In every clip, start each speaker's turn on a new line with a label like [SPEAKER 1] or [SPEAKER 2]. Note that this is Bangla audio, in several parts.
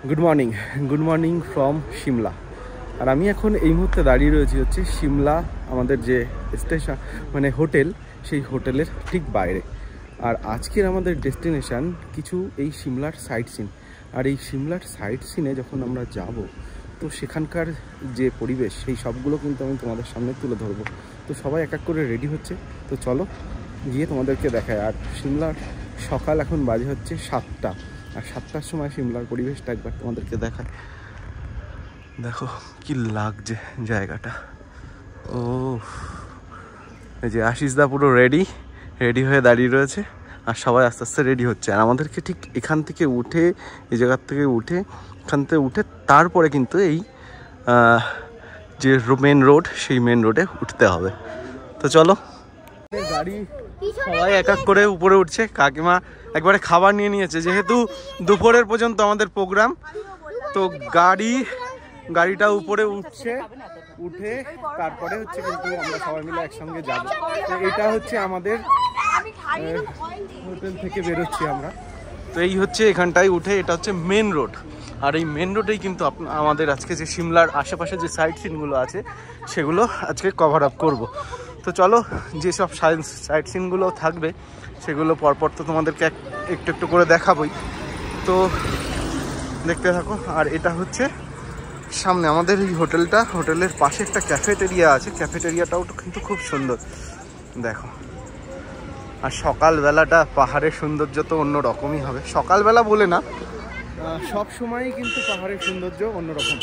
[SPEAKER 1] Good morning from Shimla. আর আমি এখন এই মুহূর্তে দাঁড়িয়ে রয়েছি হচ্ছে সিমলা আমাদের যে স্টেশন মানে হোটেল, সেই হোটেলের ঠিক বাইরে। আর আজকের আমাদের ডেস্টিনেশান কিছু এই সিমলার সাইট সিন। আর এই সিমলার সাইট সিনে যখন আমরা যাব, তো সেখানকার যে পরিবেশ সেই সবগুলো কিন্তু আমি তোমাদের সামনে তুলে ধরবো। তো সবাই এক এক করে রেডি হচ্ছে, তো চলো গিয়ে তোমাদেরকে দেখায়। আর সিমলার সকাল এখন বাজে হচ্ছে 7টা, আর 7টার সময় সিমলার পরিবেশটা একবার তোমাদেরকে দেখায়। দেখো কি লাগছে জায়গাটা। ও এই যে আশিসদা পুরো রেডি হয়ে দাঁড়িয়ে রয়েছে, আর সবাই আস্তে আস্তে রেডি হচ্ছে। আর আমাদেরকে ঠিক এখান থেকে উঠে, এই জায়গার থেকে উঠে, এখান থেকে উঠে তারপরে কিন্তু এই যে মেন রোড, সেই মেন রোডে উঠতে হবে। তো চলো, গাড়ি সবাই এক এক করে উপরে উঠছে। কাকিমা একবারে খাবার নিয়ে নিয়েছে, যেহেতু দুপুরের পর্যন্ত আমাদের প্রোগ্রাম। তো গাড়িটা উপরে উঠছে, উঠে তারপরে হচ্ছে কিন্তু আমরা সবাই মিলে একসঙ্গে যাব। তো এটা হচ্ছে আমাদের হোটেল থেকে বেরোচ্ছি আমরা। তো এই হচ্ছে এখানটায় উঠে, এটা হচ্ছে মেন রোড। আর এই মেন রোডেই কিন্তু আমাদের আজকে যে সিমলার আশেপাশে যে সাইট সিনগুলো আছে সেগুলো আজকে কভার আপ করব। তো চলো, যেসব সাইট সিনগুলো থাকবে সেগুলো পরপর তো তোমাদেরকে একটু একটু করে দেখাবোই, তো দেখতে থাকো। আর এটা হচ্ছে সামনে আমাদের এই হোটেলটা, হোটেলের পাশে একটা ক্যাফেটেরিয়া আছে, ক্যাফেটেরিয়াটাও কিন্তু খুব সুন্দর দেখো। আর সকালবেলাটা পাহাড়ের সৌন্দর্য তো অন্য রকমই হবে। সকালবেলা বলে না, সব সময়ই কিন্তু পাহাড়ের সৌন্দর্য অন্যরকম।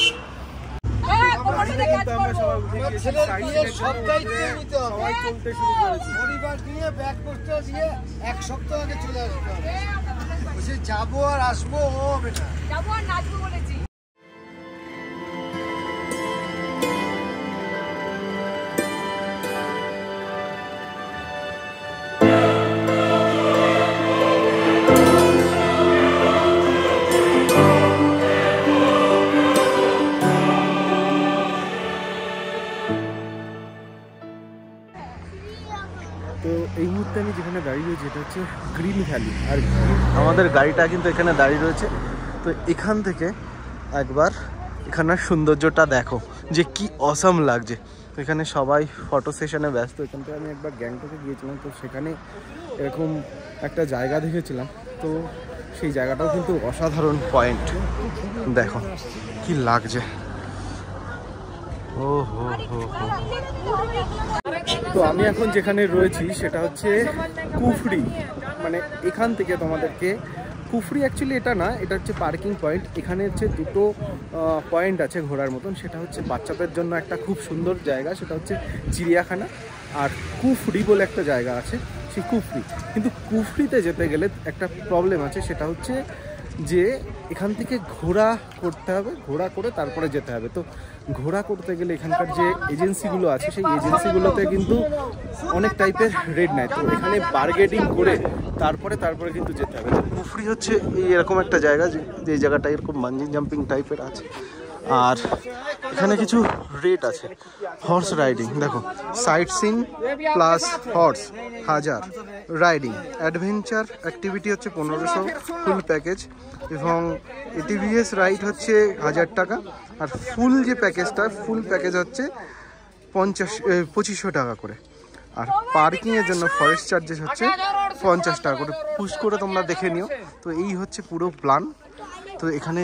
[SPEAKER 2] এক সপ্তাহ আগে চলে আসবো, যাবো আর আসবো, হবে না, যাবো আর নাচবো বলেছি।
[SPEAKER 1] তো এই মুহূর্তে আমি যেখানে দাঁড়িয়ে রয়েছি এটা হচ্ছে গ্রিন ভ্যালি। আর আমাদের গাড়িটা কিন্তু এখানে দাঁড়িয়ে রয়েছে। তো এখান থেকে একবার এখানের সৌন্দর্যটা দেখো যে কি অসাম লাগছে। তো এখানে সবাই ফটো সেশনে ব্যস্ত। এখান থেকে আমি একবার গ্যাংটকে গিয়েছিলাম, তো সেখানে এরকম একটা জায়গা দেখেছিলাম। তো সেই জায়গাটাও কিন্তু অসাধারণ পয়েন্ট, দেখো কি লাগছে। ও হো হো হো। তো আমি এখন যেখানে রয়েছি সেটা হচ্ছে কুফরি। মানে এখান থেকে তোমাদেরকে কুফরি, অ্যাকচুয়ালি এটা না, এটা হচ্ছে পার্কিং পয়েন্ট। এখানে হচ্ছে দুটো পয়েন্ট আছে ঘোরার মতন। সেটা হচ্ছে বাচ্চাদের জন্য একটা খুব সুন্দর জায়গা, সেটা হচ্ছে চিড়িয়াখানা। আর কুফরি বলে একটা জায়গা আছে, সেই কুফরি। কিন্তু কুফরিতে যেতে গেলে একটা প্রবলেম আছে, সেটা হচ্ছে যে এখান থেকে ঘোড়া করতে হবে, ঘোড়া করে তারপরে যেতে হবে। তো ঘোড়া করতে গেলে এখানকার যে এজেন্সিগুলো আছে সেই এজেন্সিগুলোতে কিন্তু অনেক টাইপের রেট নেয়। তো এখানে বার্গেনিং করে তারপরে কিন্তু যেতে হবে। তো কুফরি হচ্ছে এই এরকম একটা জায়গা, যে জায়গাটা এরকম বাঞ্জি জাম্পিং টাইপের আছে। আর এখানে কিছু রেট আছে। হর্স রাইডিং দেখো, sight seeing plus horse 1000, riding adventure activity হচ্ছে 1500 ফুল প্যাকেজ, এবং এটিভিএস রাইড হচ্ছে 1000 টাকা। আর ফুল যে প্যাকেজটা, ফুল প্যাকেজ হচ্ছে 2500 টাকা করে। আর পার্কিংয়ের জন্য ফরেস্ট চার্জেস হচ্ছে 50 টাকা করে। পুশ করে তোমরা দেখে নিও। তো এই হচ্ছে পুরো প্ল্যান। তো এখানে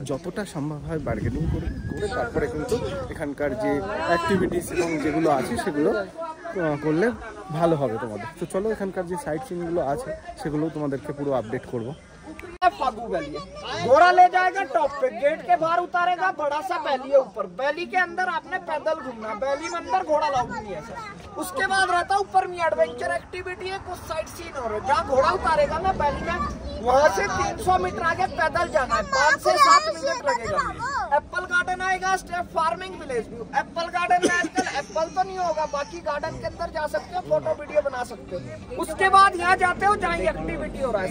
[SPEAKER 1] যতটা সম্ভব হয় বার্গেনিং করে তারপরে কিন্তু এখানকার যে অ্যাক্টিভিটিস এবং যেগুলো আছে সেগুলো করলে ভালো হবে তোমাদের। তো চলো, এখানকার যে সাইট সিনগুলো আছে সেগুলো তোমাদেরকে পুরো আপডেट করব।
[SPEAKER 2] फागू वैली है, घोड़ा ले जाएगा टॉप पे, गेट के बाहर उतारेगा, बड़ा सा वैली है ऊपर। वैली के अंदर आपने पैदल घूमना, वैली में अंदर घोड़ा लाउड नहीं है सर। उसके बाद रहता ऊपर में एडवेंचर एक्टिविटी है, कुछ साइट सीन हो रहे, जहाँ घोड़ा उतारेगा ना वैली में, वहाँ से 300 मीटर आगे पैदल जाना है, 5 से 7 मिनट लगेगा। एप्पल गार्डन आएगा, step farming village view. Apple garden में आजकल एप्पल तो नहीं होगा, बाकी गार्डन के अंदर जा सकते हो, फोटो वीडियो बना सकते हो। उसके बाद यहाँ जाते हो जहाँ एक्टिविटी हो रहा है,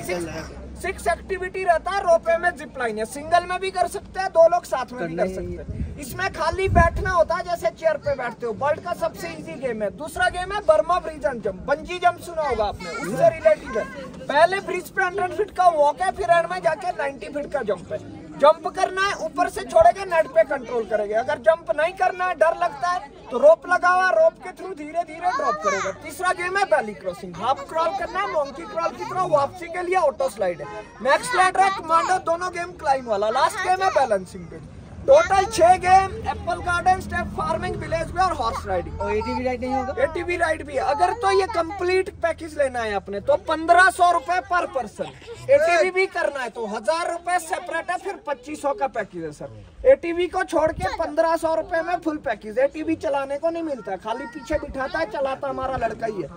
[SPEAKER 2] 6 एक्टिविटी रहता है। रोपवे में जिप लाइन है, सिंगल में भी कर सकते हैं, 2 लोग साथ में भी कर सकते हैं। इसमें खाली बैठना होता है, जैसे चेयर पे बैठते हो। वर्ल्ड का सबसे इजी गेम है। दूसरा गेम है Burma bridge and jump, bungee jump सुना होगा आपने, उससे रिलेटेड है। पहले ब्रिज पे 100 फीट का वॉक है, फिर एंड में जाके 90 फीट का जंप है। जंप करना है ऊपर से छोड़ेंगे नेट पे कंट्रोल करेंगे, अगर जंप नहीं करना है डर लगता है तो रोप लगा हुआ, रोप के थ्रू धीरे धीरे ड्रॉप करेगा। तीसरा गेम है बैली क्रॉसिंग, हाफ क्रॉल करना है, मोंकी क्रॉल की तरह, वापसी के लिए ऑटो स्लाइड है। नेक्स्ट स्लाइड है कमांडो, दोनों गेम क्लाइम वाला। लास्ट गेम है बैलेंसिंग पे। Total 6 game, Apple garden, step farming, village में और हॉर्स राइडिंग। और एटीवी राइड नहीं होगा? एटीवी राइड भी है। अगर तो ये कंप्लीट पैकेज लेना है आपने तो 1500 रुपए पर पर्सन। एटीवी भी करना है तो 1000 रुपए सेपरेट है, फिर 2500 का पैकेज है सर। एटीवी को छोड़ के 1500 रुपए में फुल पैकेज। एटीवी चलाने को नहीं मिलता, खाली पीछे बिठाता है, चलाता हमारा लड़का ही है।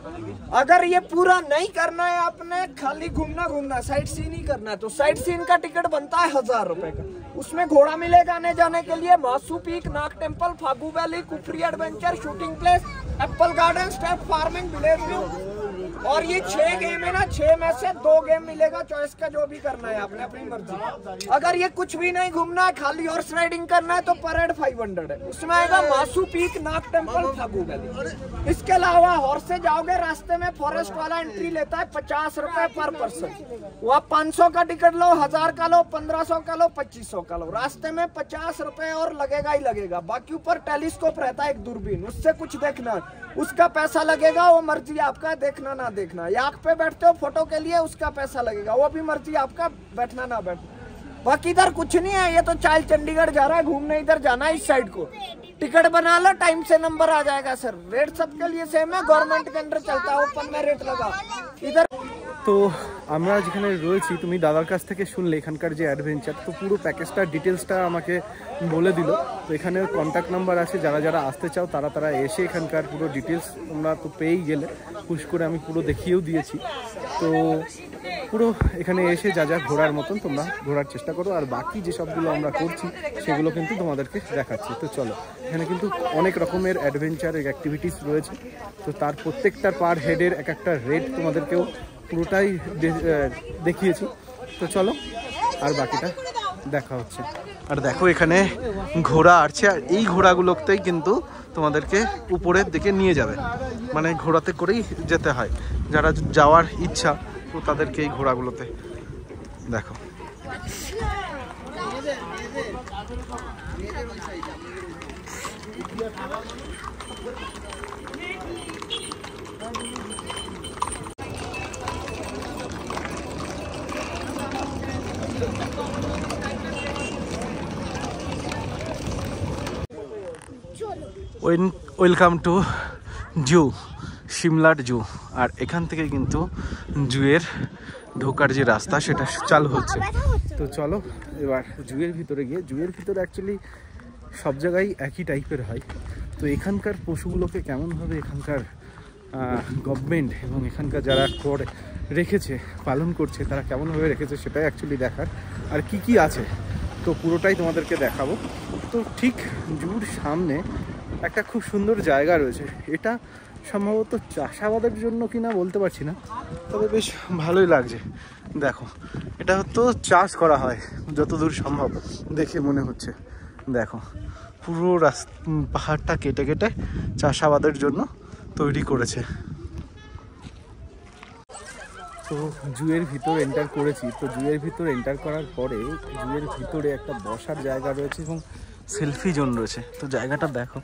[SPEAKER 2] अगर ये पूरा नहीं करना है आपने, खाली घूमना साइट सीन ही करना है तो साइट सीन का टिकट बनता है 1000 रुपए का। उसमें घोड़ा मिलेगा आने जाने के लिए, Mashu peak, Nag temple, Fagu valley, Kufri adventure, shooting place, apple garden, step farming, village view. और ये 6 गेम है ना, 6 में से 2 गेम मिलेगा, चॉइस का जो भी करना है आपने अपनी मर्जी। अगर ये कुछ भी नहीं घूमना है, खाली हॉर्स राइडिंग करना है तो पर हेड 500 है। उसमें आएगा मासू peak, Nag temple, Fagu valley. इसके अलावा हॉर्स से जाओगे, रास्ते में फॉरेस्ट वाला एंट्री लेता है 50 रुपए पर पर्सन। वहाँ 500 का टिकट लो, 1000 का लो, 1500 का लो, 2500 का लो। रास्ते में 50 रुपए और लगेगा ही लगेगा। बाकी ऊपर टेलीस्कोप रहता है, एक दूरबीन, उससे कुछ देखना, उसका पैसा लगेगा, वो मर्जी आपका देखना ना देखना। याक पे बैठते हो फोटो के लिए, उसका पैसा लगेगा, वो भी मर्जी आपका बैठना ना बैठना। बाकी इधर कुछ नहीं है, ये तो चाइल चंडीगढ़ जा रहा है घूमने, इधर जाना है इस साइड को। टिकट बना लो, टाइम से नंबर आ जाएगा सर। रेट सबके लिए सेम है, गवर्नमेंट के अंडर चलता है, ओपन में रेट लगा इधर।
[SPEAKER 1] তো আমরা যেখানে রয়েছি, তুমি দাদার কাছ থেকে শুনলে এখানকার যে অ্যাডভেঞ্চার, তো পুরো প্যাকেজটার ডিটেলসটা আমাকে বলে দিল। তো এখানে কন্ট্যাক্ট নাম্বার আছে, যারা যারা আসতে চাও তারা এসে এখানকার পুরো ডিটেলস তোমরা তো পেয়েই গেলে, পুশ করে আমি পুরো দেখিয়েও দিয়েছি। তো পুরো এখানে এসে যা যা ঘোরার মতন তোমরা ঘোরার চেষ্টা করো, আর বাকি যে সবগুলো আমরা করছি সেগুলো কিন্তু তোমাদেরকে দেখাচ্ছি। তো চলো, এখানে কিন্তু অনেক রকমের অ্যাডভেঞ্চার অ্যাক্টিভিটিস রয়েছে, তো তার প্রত্যেকটার পার হেডের এক একটা রেট তোমাদেরকেও পুরোটাই দেখিয়েছি। তো চলো আর বাকিটা দেখা হচ্ছে। আর দেখো এখানে ঘোড়া আসছে, আর এই ঘোড়াগুলোতেই কিন্তু তোমাদেরকে উপরের দিকে নিয়ে যাবে, মানে ঘোড়াতে করেই যেতে হয়। যারা যাওয়ার ইচ্ছা তো তাদেরকে এই ঘোড়াগুলোতে দেখো। ওয়েলকাম টু জু, সিমলার জু। আর এখান থেকে কিন্তু জুয়ের ঢোকার যে রাস্তা সেটা চালু হচ্ছে। তো চলো এবার জুয়ের ভিতরে গিয়ে, জুয়ের ভিতরে অ্যাকচুয়ালি সব জায়গায় একই টাইপের হয়, তো এখানকার পশুগুলোকে কেমনভাবে এখানকার গভর্নমেন্ট এবং এখানকার যারা করে রেখেছে, পালন করছে, তারা কেমনভাবে রেখেছে সেটাই অ্যাকচুয়ালি দেখার। আর কি কি আছে তো পুরোটাই তোমাদেরকে দেখাবো। তো ঠিক জুর সামনে একটা খুব সুন্দর জায়গা রয়েছে, এটা সম্ভবত চাষাবাদের জন্য কিনা বলতে পারছি না, তবে বেশ ভালোই লাগছে। দেখো এটা তো চাষ করা হয় যতদূর সম্ভব দেখে মনে হচ্ছে। দেখো পুরো পাহাড়টা কেটে কেটে চাষাবাদের জন্য তৈরি করেছে। তো জুয়ের ভিতর এন্টার করেছি। তো জুয়ের ভিতর এন্টার করার পরে জুয়ের ভিতরে একটা বসার জায়গা রয়েছে এবং সেলফি জোন রয়েছে। তো জায়গাটা দেখো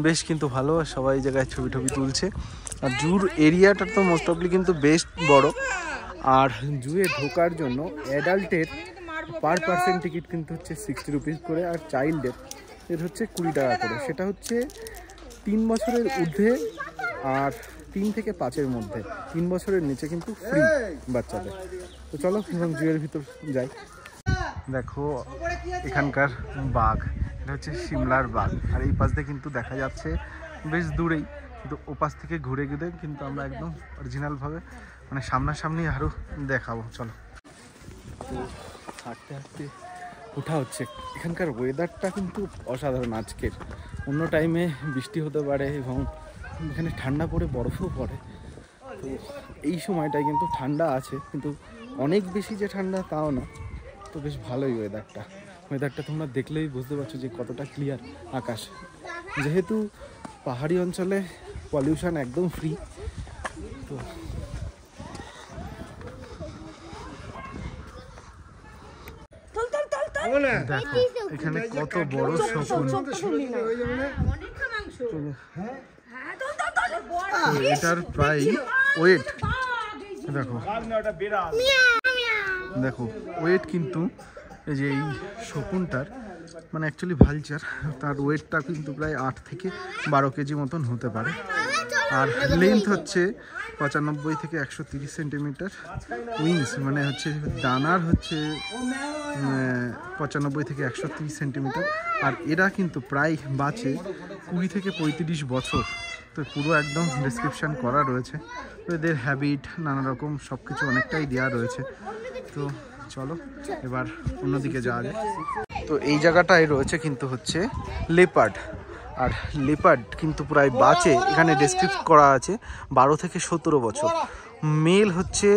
[SPEAKER 1] বেশ কিন্তু ভালো, সবাই জায়গায় ছবি টবি তুলছে। আর জুর এরিয়াটা তো মোস্ট অফলি কিন্তু বেশ বড়। আর জুয়ে ঢোকার জন্য অ্যাডাল্টের পার পার্সেন্ট টিকিট কিন্তু হচ্ছে 60 রুপিস করে, আর চাইল্ডের এর হচ্ছে 20 টাকা করে। সেটা হচ্ছে 3 বছরের ঊর্ধ্বে আর 3 থেকে 5-এর মধ্যে, 3 বছরের নিচে কিন্তু ফ্রি বাচ্চাদের। তো চলো এবং জুয়ের ভিতর যাই। দেখো এখানকার বাঘ, এটা হচ্ছে সিমলার বাঘ। আর এই পাশ দিয়ে কিন্তু দেখা যাচ্ছে বেশ দূরেই, কিন্তু ও পাশ থেকে ঘুরে গিয়ে কিন্তু আমরা একদম অরিজিনালভাবে মানে সামনাসামনি আরও দেখাবো। চলো। তো হাঁটতে হাঁটতে ওঠা হচ্ছে। এখানকার ওয়েদারটা কিন্তু অসাধারণ আজকের। অন্য টাইমে বৃষ্টি হতে পারে এবং এখানে ঠান্ডা পড়ে, বরফও পড়ে। তো এই সময়টায় কিন্তু ঠান্ডা আছে, কিন্তু অনেক বেশি যে ঠান্ডা তাও না। তো বেশ ভালোই ওয়েদারটা তোমরা দেখলেই বুঝতে পারছো যে কতটা ক্লিয়ার আকাশ। যেহেতু পাহাড়ি অঞ্চলে পলিউশন একদম ফ্রি, তো দেখো এখানে কত বড় শকুন। এটার প্রায় ওয়েট দেখো, দেখো ওয়েট কিন্তু এই যে এই শকুনটার মানে অ্যাকচুয়ালি ভালচার, তার ওয়েটটা কিন্তু প্রায় 8 থেকে 12 কেজি মতন হতে পারে। আর লেন্থ হচ্ছে 95 থেকে 130 সেন্টিমিটার। উইংস মানে হচ্ছে ডানার হচ্ছে 95 থেকে 130 সেন্টিমিটার। আর এরা কিন্তু প্রায় বাঁচে 20 থেকে 35 বছর। তো পুরো একদম ডেসক্রিপশান করা রয়েছে, তো এদের হ্যাবিট নানা রকম সব কিছু অনেকটাই দেওয়া রয়েছে। তো চলো এবার অন্যদিকে যাওয়া যায়। তো এই জায়গাটায় রয়েছে কিন্তু হচ্ছে লেপার্ড, আর লেপার্ড কিন্তু প্রায় বাঁচে, এখানে ডেসক্রিপ্ট করা আছে 12 থেকে 17 বছর। মেল হচ্ছে,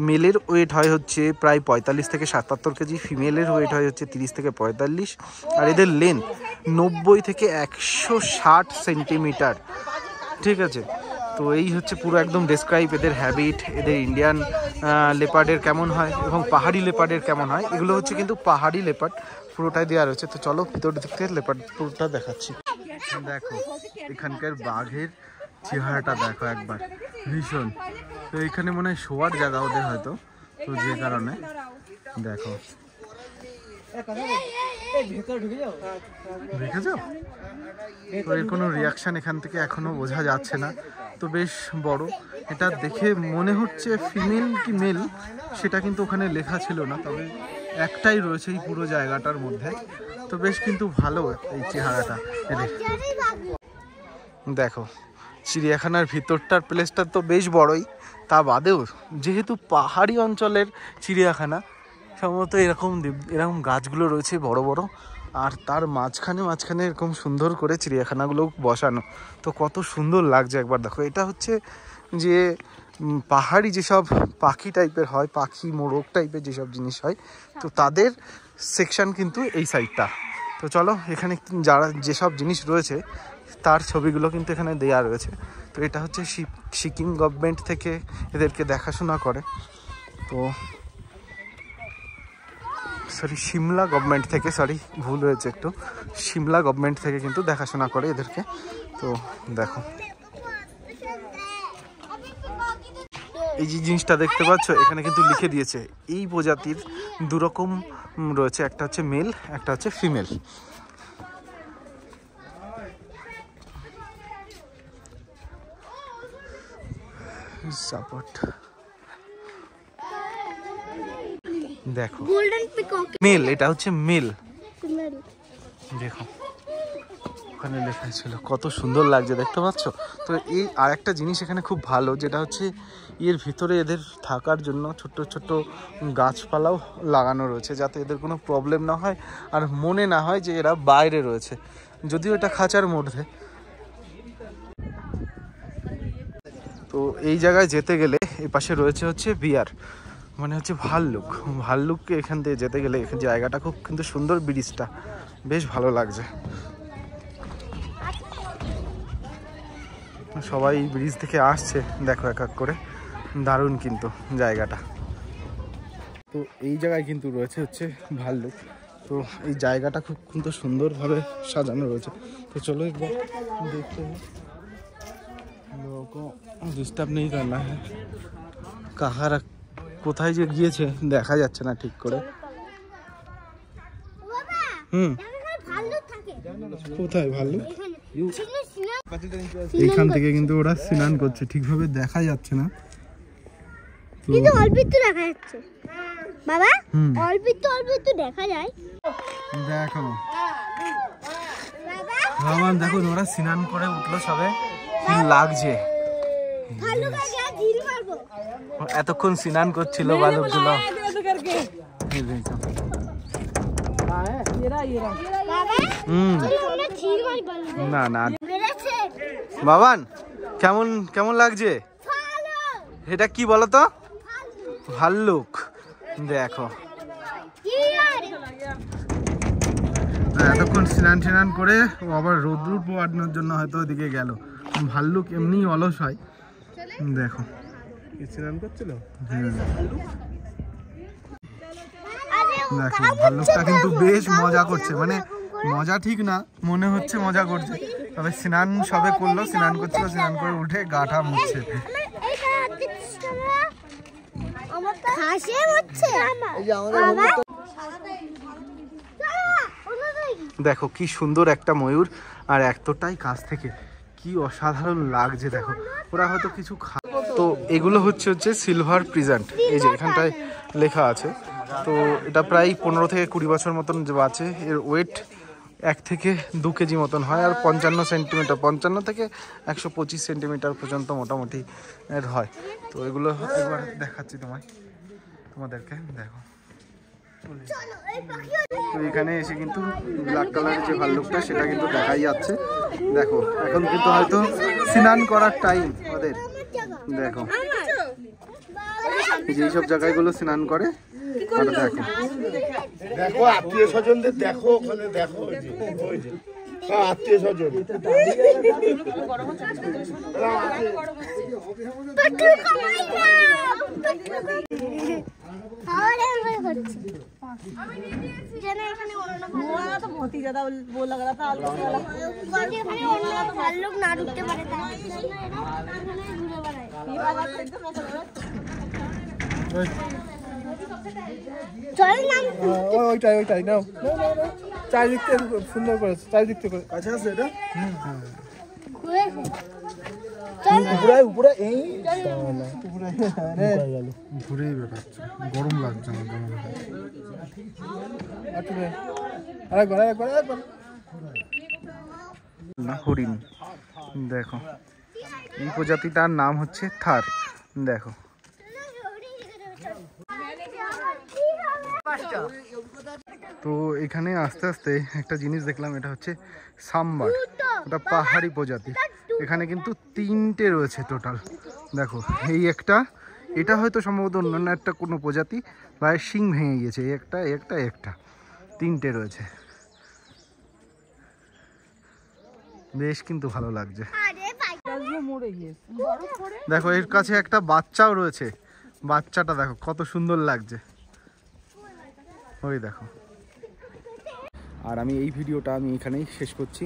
[SPEAKER 1] মেলের ওয়েট হয় হচ্ছে প্রায় 45 থেকে 77 কেজি, ফিমেলের ওয়েট হয় হচ্ছে 30 থেকে 45। আর এদের লেন্থ 90 থেকে 160 সেন্টিমিটার। ঠিক আছে, তো এই হচ্ছে পুরো একদম ডেসক্রাইব এদের হ্যাবিট, এদের ইন্ডিয়ান লেপার্ডের কেমন হয় এবং পাহাড়ি লেপার্ডের কেমন হয়। এগুলো হচ্ছে কিন্তু পাহাড়ি লেপার্ড পুরোটাই দেওয়া রয়েছে। তো চলো ভিতর দিক থেকে লেপার্ড পুরোটা দেখাচ্ছি। দেখো এখানকার বাঘের চেহারাটা দেখো একবার, ভীষণ। তো এখানে মনে হয় শোয়ার জায়গা ওদের হয়তো, তো যে কারণে দেখো দেখেছো, তো এর কোনো রিয়াকশান এখান থেকে এখনো বোঝা যাচ্ছে না। তো বেশ বড়, এটা দেখে মনে হচ্ছে ফিমেল কি মেল সেটা কিন্তু ওখানে লেখা ছিল না, তবে একটাই রয়েছে এই পুরো জায়গাটার মধ্যে। তো বেশ কিন্তু ভালো এই চেহারাটা এদের। দেখো চিড়িয়াখানার ভিতরটার প্লেসটা তো বেশ বড়ই, তা বাদেও যেহেতু পাহাড়ি অঞ্চলের চিড়িয়াখানা, সম্ভবত এরকম গাছগুলো রয়েছে বড় বড়, আর তার মাঝখানে এরকম সুন্দর করে চিড়িয়াখানাগুলো বসানো। তো কত সুন্দর লাগছে একবার দেখো। এটা হচ্ছে যে পাহাড়ি যেসব পাখি টাইপের হয়, পাখি মোরগ টাইপের যেসব জিনিস হয়, তো তাদের সেকশন কিন্তু এই সাইডটা। তো চলো এখানে যারা যেসব জিনিস রয়েছে তার ছবিগুলো কিন্তু এখানে দেয়া রয়েছে। তো এটা হচ্ছে সিকিম গভর্নমেন্ট থেকে এদেরকে দেখাশোনা করে, তো সিমলা গভর্নমেন্ট থেকে, ভুল হয়েছে একটু, সিমলা গভর্নমেন্ট থেকে কিন্তু দেখাশোনা করে এদেরকে। তো দেখো এই যে জিনিসটা দেখতে পাচ্ছ এখানে কিন্তু লিখে দিয়েছে এই প্রজাতির দুরকম রয়েছে, একটা হচ্ছে মেল, একটা হচ্ছে ফিমেল। সাপোর্ট দেখো মেল, এটা হচ্ছে মেল। দেখো ওখানে লেখা ছিল, কত সুন্দর লাগছে দেখতে পাচ্ছ। তো এই আর একটা জিনিস এখানে খুব ভালো, যেটা হচ্ছে এর ভিতরে এদের থাকার জন্য ছোট্ট ছোট্ট গাছপালাও লাগানো রয়েছে, যাতে এদের কোনো প্রবলেম না হয় আর মনে না হয় যে এরা বাইরে রয়েছে, যদিও এটা খাঁচার মধ্যে। তো এই জায়গায় যেতে গেলে এই পাশে রয়েছে হচ্ছে বিয়ার, মানে হচ্ছে ভাল্লুককে এখান থেকে যেতে গেলে জায়গাটা খুব কিন্তু সুন্দর, ব্রিজটা বেশ ভালো লাগছে। সবাই ব্রিজ থেকে আসছে দেখো এক এক করে, দারুণ কিন্তু জায়গাটা। তো এই জায়গায় কিন্তু রয়েছে হচ্ছে ভাল্লুক, তো এই জায়গাটা খুব কিন্তু সুন্দরভাবে সাজানো রয়েছে। তো চলো একবার দেখতে, ডিস্টার্ব নেই করনা হ্যাঁ, কাহারা কোথায় যে গিয়েছে দেখা যাচ্ছে না ঠিক করে। কোথায় ভাল্লুক? এইখান থেকে কিন্তু ওরা স্নান করছে, ঠিকভাবে দেখা যাচ্ছে না,
[SPEAKER 3] কিন্তু অল্প একটু দেখা যাচ্ছে বাবা, অল্প একটু দেখা যায়।
[SPEAKER 1] দেখো বাবা, দেখো ওরা স্নান করে উঠলো সবে, কি লাগছে। এতক্ষণ স্নান করছিল বালকগুলো, না না বাবান কেমন কেমন লাগছে? এটা কি বলতো? ভাল্লুক। দেখো এতক্ষণ স্নান করে আবার রোদ্র পোয়ানোর জন্য হয়তো ওদিকে গেল। ভাল্লুক এমনি অলস হয়, দেখো স্নান করছিল। দেখো ভাল্লুকটা কিন্তু বেশ মজা করছে, মানে মজা ঠিক না, মনে হচ্ছে মজা করছে, তবে স্নান সবে করলো, স্নান করছিল, স্নান করে উঠে গাটা মুছছে। দেখো কি সুন্দর একটা ময়ূর, আর এতটাই কাছ থেকে কি অসাধারণ লাগছে। দেখো ওরা হয়তো কিছু তো এগুলো হচ্ছে সিলভার প্রিজেন্ট, এই যে এখানটায় লেখা আছে। তো এটা প্রায় 15 থেকে 20 বছর মতন যে বাঁচে। এর ওয়েট 1 থেকে 2 কেজি মতন হয়, আর 55 সেন্টিমিটার, 55 থেকে 125 সেন্টিমিটার পর্যন্ত মোটামুটি এর হয়। তো এগুলো একবার দেখাচ্ছি তোমাদেরকে। দেখো তো এখানে এসে কিন্তু ব্ল্যাক কালারের যে ভাল্লুকটা সেটা কিন্তু দেখাই যাচ্ছে। দেখো এখন কিন্তু হয়তো স্নান করার টাইম ওদের। দেখো যেই সব জায়গাগুলো স্নান করে, আর দেখো
[SPEAKER 4] দেখো আত্মীয় স্বজনদের দেখো, ওখানে দেখো ওই যে আত্মীয় স্বজন
[SPEAKER 1] ওইটাই নাও, চারিদিক থেকে সুন্দর করেছে, চারিদিক থেকে কাছে আছে এটা। উপরে এই ঘুরেই বেড়াচ্ছে, গরম লাগছে না। হরিণ দেখো, এই প্রজাতিটার নাম হচ্ছে থার। দেখো তো এখানে আস্তে আস্তে একটা জিনিস দেখলাম, এটা হচ্ছে সাম্বার, ওটা পাহাড়ি প্রজাতি। এখানে কিন্তু 3টে রয়েছে টোটাল। দেখো এই একটা, এটা হয়তো সম্ভবত অন্যান্য একটা কোনো প্রজাতি, বা শিং ভেঙে গিয়েছে। একটা 3টে রয়েছে, বেশ কিন্তু ভালো লাগছে। দেখো এর কাছে একটা বাচ্চাও রয়েছে, বাচ্চাটা দেখো কত সুন্দর লাগছে, ওই দেখো। আর আমি এই ভিডিওটা এখানেই শেষ করছি।